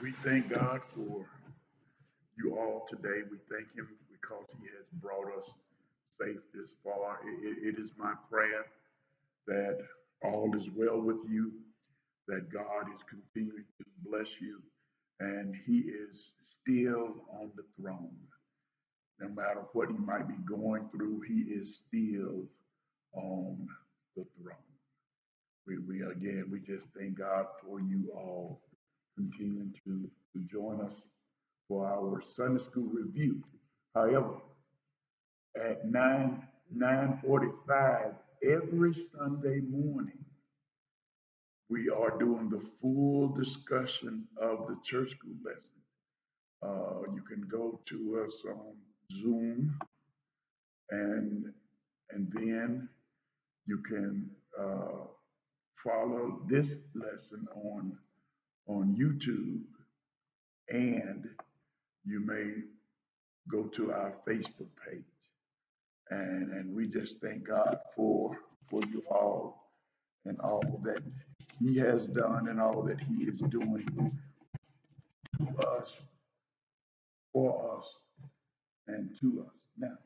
We thank God for you all today. We thank Him because He has brought us safe this far. It is my prayer that all is well with you, that God is continuing to bless you, and He is still on the throne. No matter what you might be going through, He is still on the throne. We just thank God for you all continuing to join us for our Sunday school review. However, at 9:45 every Sunday morning, we are doing the full discussion of the church school lesson. You can go to us on Zoom, and then you can follow this lesson on YouTube, and you may go to our Facebook page. And we just thank God for you all and all that He has done and all that He is doing to us, for us, and to us. Now,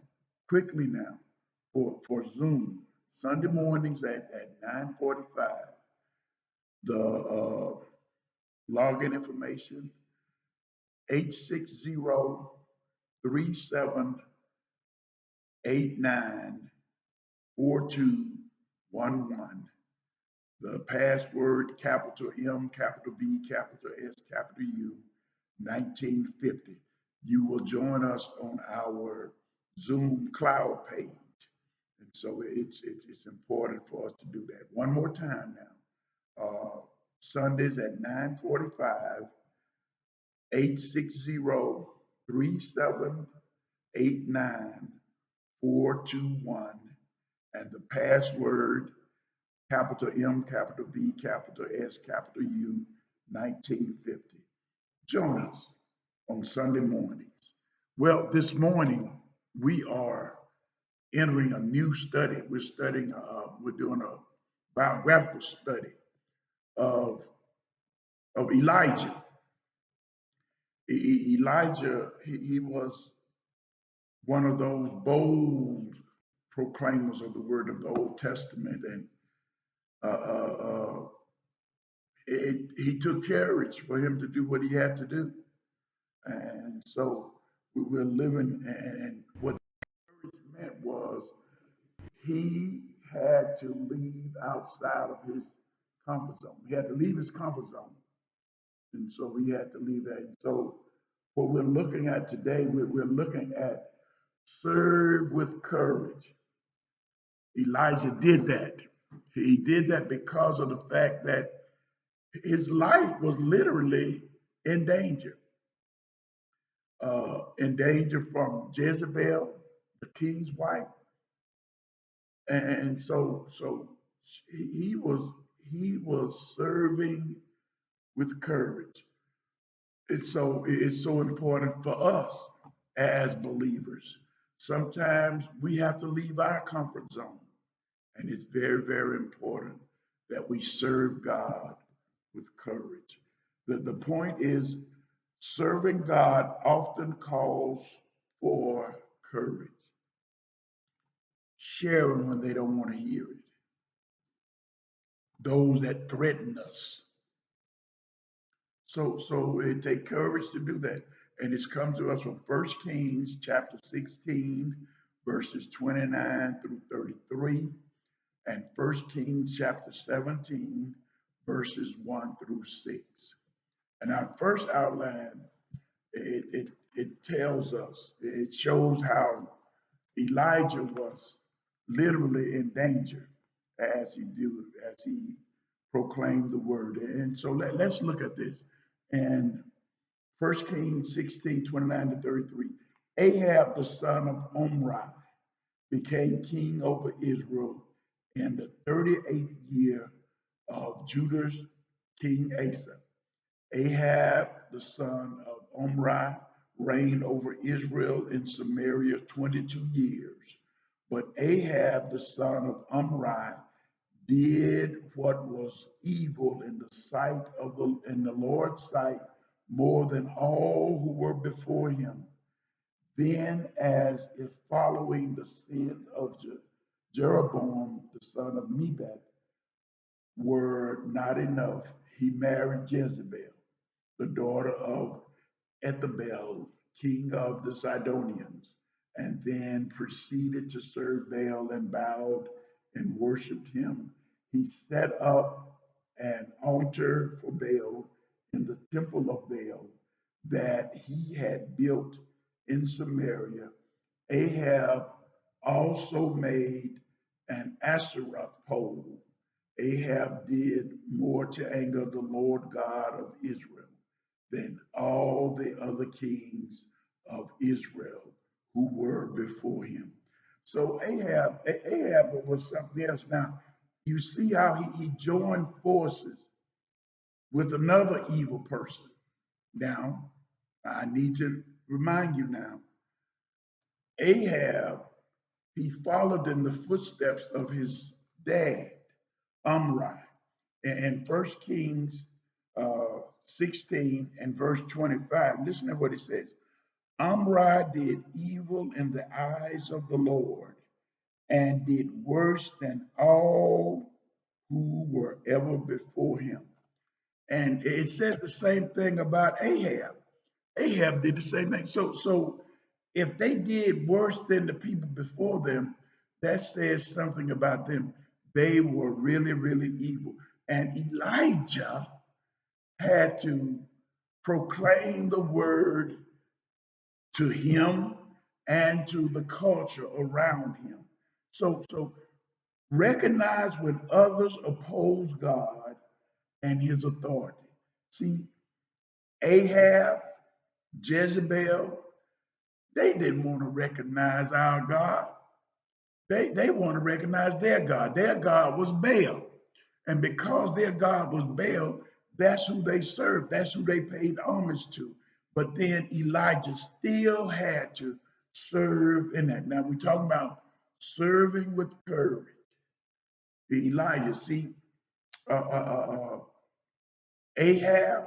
quickly now, for Zoom, Sunday mornings at 9:45, the login information 860-378-94211. The password capital M, capital B, capital S, capital U, 1950. You will join us on our Zoom cloud page. And so it's important for us to do that. One more time now. Sundays at 9:45, 860-378-9421, and the password capital M, capital B, capital S, capital U, 1950. Join us on Sunday mornings. Well, this morning we are entering a new study. We're doing a biographical study of Elijah. Elijah, he was one of those bold proclaimers of the word of the Old Testament, and uh, uh, uh, he took courage for him to do what he had to do. And so we're living, and what courage meant was he had to leave outside of his comfort zone. He had to leave his comfort zone. And so he had to leave that. And so what we're looking at today, we're looking at serve with courage. Elijah did that. He did that because of the fact that his life was literally in danger. In danger from Jezebel, the king's wife. And so he was serving with courage. It's so important for us as believers. Sometimes we have to leave our comfort zone, and it's very, very important that we serve God with courage. The point is, serving God often calls for courage. Sharing when they don't want to hear it. Those that threaten us. So it takes courage to do that. And it's come to us from 1 Kings chapter 16, verses 29 through 33, and 1 Kings chapter 17, verses 1 through 6. And our first outline, it tells us, it shows how Elijah was literally in danger as he proclaimed the word. And so let's look at this. And 1 Kings 16, 29 to 33. Ahab, the son of Omri, became king over Israel in the 38th year of Judah's king Asa. Ahab, the son of Omri, reigned over Israel in Samaria 22 years. But Ahab, the son of Omri, did what was evil in the Lord's sight more than all who were before him. Then, as if following the sin of Jeroboam, the son of Nebat, were not enough, he married Jezebel, the daughter of Ethabel, king of the Sidonians, and then proceeded to serve Baal and bowed and worshiped him. He set up an altar for Baal in the temple of Baal that he had built in Samaria. Ahab also made an Asherah pole. Ahab did more to anger the Lord God of Israel than all the other kings of Israel who were before him. So Ahab was something else. Now, you see how he joined forces with another evil person. Now, I need to remind you now, Ahab, he followed in the footsteps of his dad, Omri. In 1 Kings 16 and verse 25, listen to what it says. Omri did evil in the eyes of the Lord and did worse than all who were ever before him. And it says the same thing about Ahab. Ahab did the same thing. So if they did worse than the people before them, that says something about them. They were really, really evil. And Elijah had to proclaim the word to him and to the culture around him. So recognize when others oppose God and his authority. See, Ahab, Jezebel, they didn't want to recognize our God. They want to recognize their God. Their God was Baal. And because their God was Baal, that's who they served. That's who they paid homage to. But then Elijah still had to serve in that. Now we're talking about serving with courage. Elijah, see, uh, uh, uh, uh, Ahab,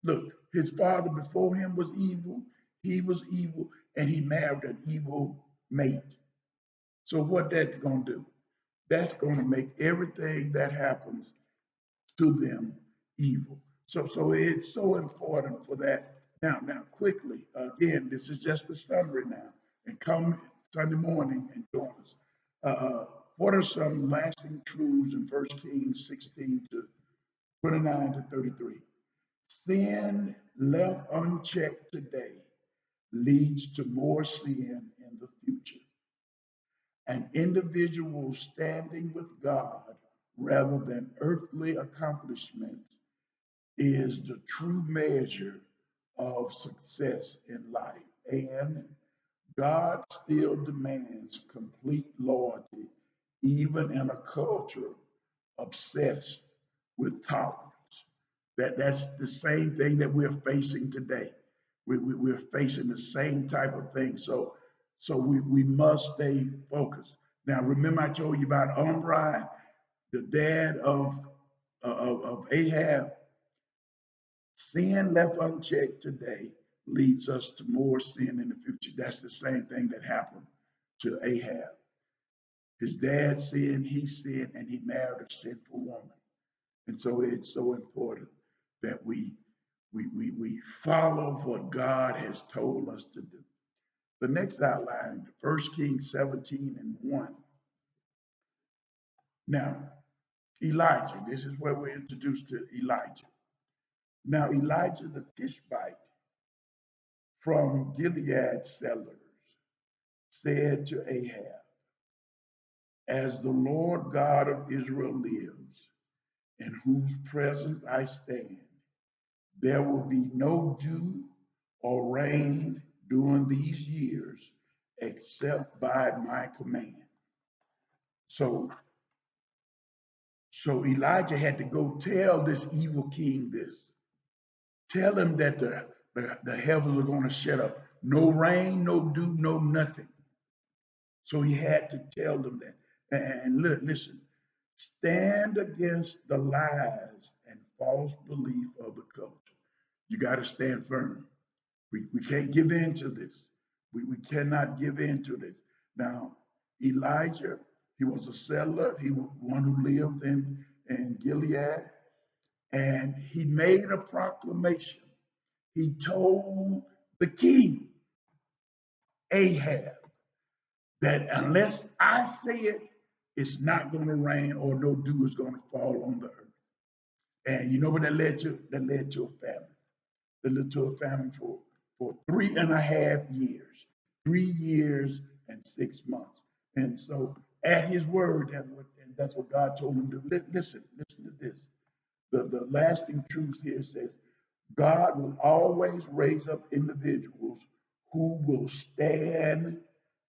look, his father before him was evil. He was evil, and he married an evil mate. So what that's going to do? That's going to make everything that happens to them evil. So it's so important for that. Now, quickly, again, this is just a summary now. And come Sunday morning and join us. What are some lasting truths in 1 Kings 16 to 29 to 33? Sin left unchecked today leads to more sin in the future. An individual standing with God rather than earthly accomplishments is the true measure of success in life. And God still demands complete loyalty, even in a culture obsessed with tolerance. That's the same thing that we're facing today. We're facing the same type of thing. So we must stay focused. Now, remember I told you about Omri, the dad of Ahab. Sin left unchecked today leads us to more sin in the future. That's the same thing that happened to Ahab. His dad sinned, he sinned, and he married a sinful woman. And so it's so important that we follow what God has told us to do. The next outline, 1 Kings 17 and 1. Now, Elijah, this is where we're introduced to Elijah. Now, Elijah the Tishbite from Gilead Sellers said to Ahab, as the Lord God of Israel lives, in whose presence I stand, there will be no dew or rain during these years except by my command. So, so Elijah had to go tell this evil king this. Tell him that the heavens are going to shut up. No rain, no dew, no nothing. So he had to tell them that. And look, listen, stand against the lies and false belief of the culture. You got to stand firm. We can't give in to this. We cannot give in to this. Now, Elijah, he was a settler. He was one who lived in Gilead. And he made a proclamation. He told the king, Ahab, that unless I say it, it's not going to rain or no dew is going to fall on the earth. And you know what that led to? That led to a famine. That led to a famine for 3.5 years, 3 years and 6 months. And so at his word, that's what God told him to do. Listen to this. The lasting truth here says God will always raise up individuals who will stand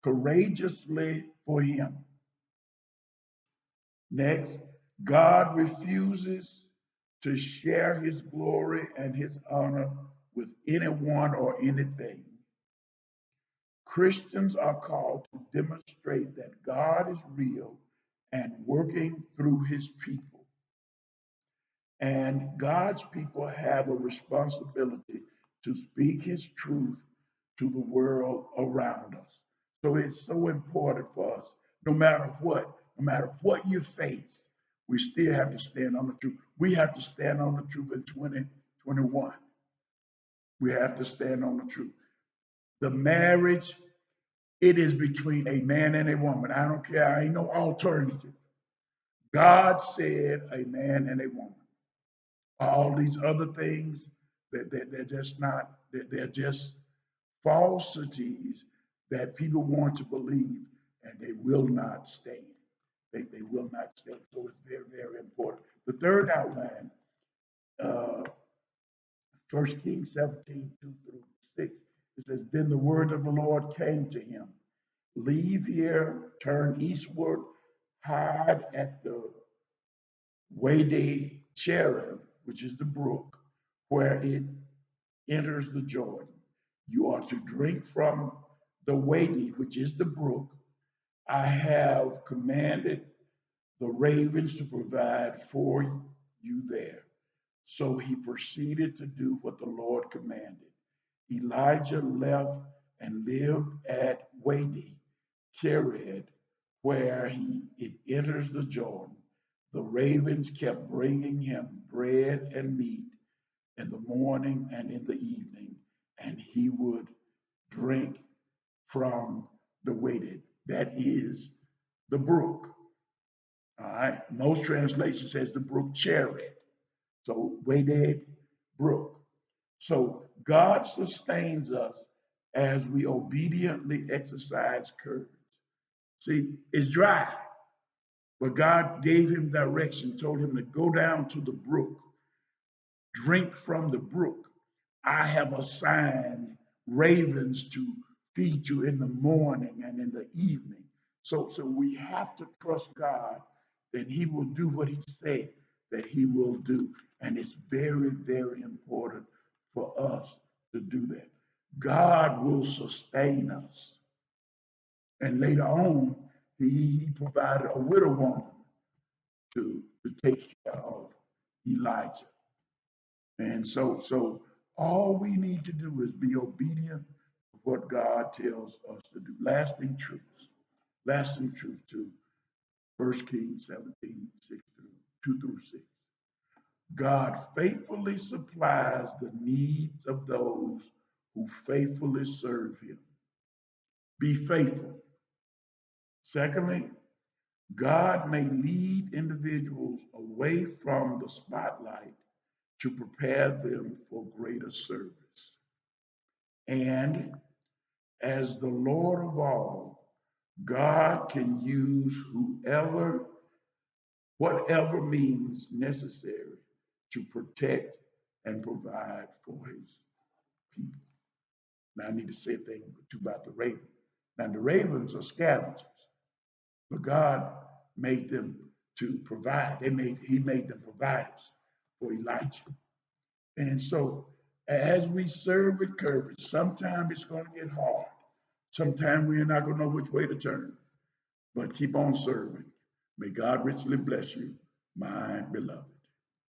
courageously for him. Next, God refuses to share his glory and his honor with anyone or anything. Christians are called to demonstrate that God is real and working through his people. And God's people have a responsibility to speak his truth to the world around us. So it's so important for us, no matter what you face, we still have to stand on the truth. We have to stand on the truth in 2021. We have to stand on the truth. The marriage, it is between a man and a woman. I don't care. I ain't no alternative. God said a man and a woman. All these other things, they're just not, they're just falsities that people want to believe, and they will not stand. They will not stand. So it's very, very important. The third outline, uh, 1 Kings 17, 2-6, it says, Then the word of the Lord came to him. Leave here, turn eastward, hide at the Wadi Cherim, which is the brook, where it enters the Jordan. You are to drink from the Wadi, which is the brook. I have commanded the ravens to provide for you there. So he proceeded to do what the Lord commanded. Elijah left and lived at Wadi Chered, where it enters the Jordan. The ravens kept bringing him bread and meat in the morning and in the evening, and he would drink from the Wadi. That is the brook. All right. Most translation says the brook Chered. So Wadi brook. So God sustains us as we obediently exercise courage. See, it's dry, but God gave him direction, told him to go down to the brook, drink from the brook. I have assigned ravens to feed you in the morning and in the evening. So we have to trust God that he will do what he said that he will do. And it's very, very important for us to do that. God will sustain us. And later on, he provided a widow woman to take care of Elijah. And so all we need to do is be obedient to what God tells us to do. Lasting truth to 1 Kings 17, 2-6. God faithfully supplies the needs of those who faithfully serve him. Be faithful. Secondly, God may lead individuals away from the spotlight to prepare them for greater service. And as the Lord of all, God can use whatever means necessary to protect and provide for his people. Now I need to say a thing too about the ravens. Now the ravens are scavengers, but God made them to provide. He made them providers for Elijah. And so as we serve with courage, sometimes it's going to get hard. Sometimes we're not going to know which way to turn, but keep on serving. May God richly bless you, my beloved.